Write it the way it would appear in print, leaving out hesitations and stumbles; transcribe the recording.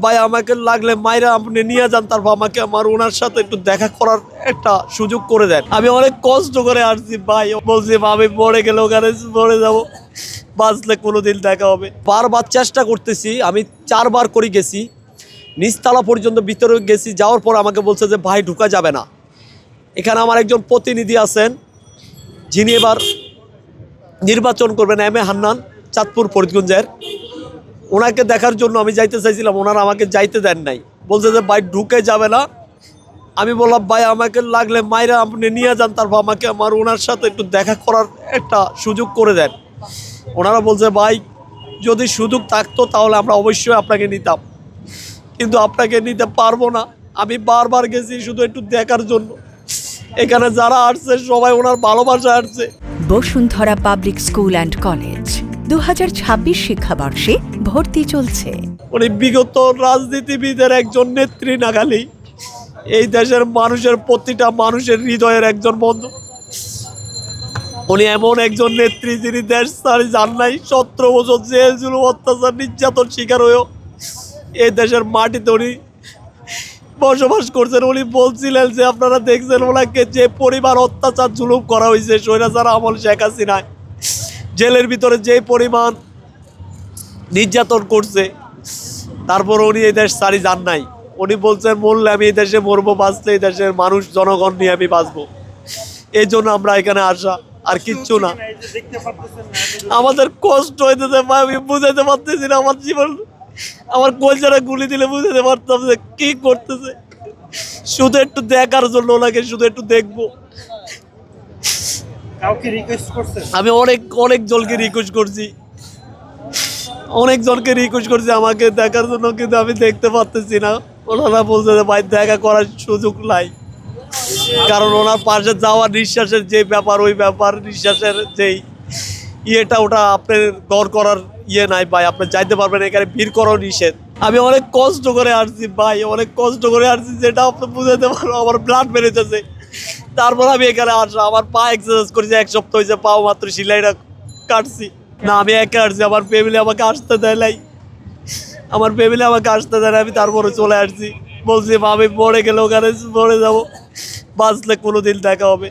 ভাই আমাকে লাগলে মাইরা আপনি নিয়ে যান, তারপর আমাকে ওনার সাথে একটু দেখা করার একটা সুযোগ করে দেন। আমি অনেক কষ্ট করে আসছি ভাই, বলছি আমি মরে গেলে ওখানে মরে যাবো, বাঁচলে কোনোদিন দেখা হবে। বারবার চেষ্টা করতেছি, আমি 4বার করে গেছি, নিচতলা পর্যন্ত ভিতরে গেছি। যাওয়ার পর আমাকে বলছে যে ভাই ঢুকা যাবে না। এখানে আমার একজন প্রতিনিধি আছেন, যিনি এবার নির্বাচন করবেন, এম এ হান্নান, চাঁদপুর ফরিদগঞ্জের। ওনাকে দেখার জন্য আমি যাইতে চাইছিলাম, ওনারা আমাকে যাইতে দেন নাই, বলছে যে ভাই ঢুকে যাবে না। আমি বললাম ভাই আমাকে লাগলে মাইরা আপনি নিয়ে যান, তারপর আমাকে ওনার সাথে একটু দেখা করার একটা সুযোগ করে দেন। ওনারা বলছে ভাই যদি সুযোগ থাকতো তাহলে আমরা অবশ্যই আপনাকে নিতাম, কিন্তু আপনাকে নিতে পারবো না। আমি বারবার গেছি শুধু একটু দেখার জন্য। এখানে যারা আসছে সবাই ওনার ভালোবাসা আসছে। Bashundhara public school and college 2026 শিক্ষাবর্ষে ভর্তি চলছে। উনি বিগত রাজনীতিবিদের একজন নেত্রী নাগালি এই দেশের মানুষের প্রতিটা মানুষের হৃদয়ের একজন বন্ধু। উনি এমন একজন নেত্রী যিনি দেশ ছাড়ি যান নাই, 17 বছর জেল জুলুম অত্যাচার নির্যাতন শিকার হয়েও এই দেশের মাটিতে উনি বসবাস করছেন। উনি বলছিলেন যে আপনারা দেখছেন ওনাকে যে পরিবার অত্যাচার জুলুম করা হয়েছে স্বৈরাচার আমল শেখ হাসিনায়, জেলের ভিতরে যে পরিমাণ নির্যাতন করছে, তারপর উনি এই দেশ ছাড়ি যান নাই। উনি বলছেন মরলে আমি এই দেশে মরবো, বাঁচলে এই দেশের মানুষ জনগণ নিয়ে আমি বাঁচবো। এই জন্য আমরা এখানে আসা, আর কিচ্ছু না। আমাদের কষ্ট হইতেছে, আমি বুঝাইতে পারতেছি না। আমার জীবন, আমার কলজারা গুলি দিলে বুঝাতে পারতাম যে কি করতেছে। শুধু একটু দেখার জন্য ওনাকে শুধু একটু দেখবো। আমি অনেক জনকে রিকোয়েস্ট করছি, অনেকজনকে রিকোয়েস্ট করছি আমাকে দেখার জন্য, কিন্তু আমি দেখতে পারতেছি না। ওনারা বলছে যে ভাই দেখা করার সুযোগ নাই, কারণ ওনার পাশে যাওয়া নিঃশ্বাসের যে ব্যাপার, ওই ব্যাপার নিঃশ্বাসের যেই ইয়েটা, ওটা আপনার দর করার ইয়ে নাই ভাই। আপনি যাইতে পারবেন, এখানে ভিড় করাও নিষেধ। আমি অনেক কষ্ট করে আসছি ভাই, অনেক কষ্ট করে আসছি, যেটা আপনি বুঝাইতে পারবো। আমার ব্লাড বেড়েছে, তারপর আমি এখানে আসা। আমার পা এক্সারসাইজ করেছি, 1 সপ্তাহ হয়েছে, পাও মাত্র সিলাইটা কাটছি। না আমি একা আসছি, আমার ফ্যামিলি আমাকে আসতে দেয় নাই, আমার ফ্যামিলি আমাকে আসতে দেয় না। আমি তারপরে চলে আসছি, বলছি আমি মরে গেলে ওখানে মরে যাবো, বাঁচলে কোনোদিন দেখা হবে।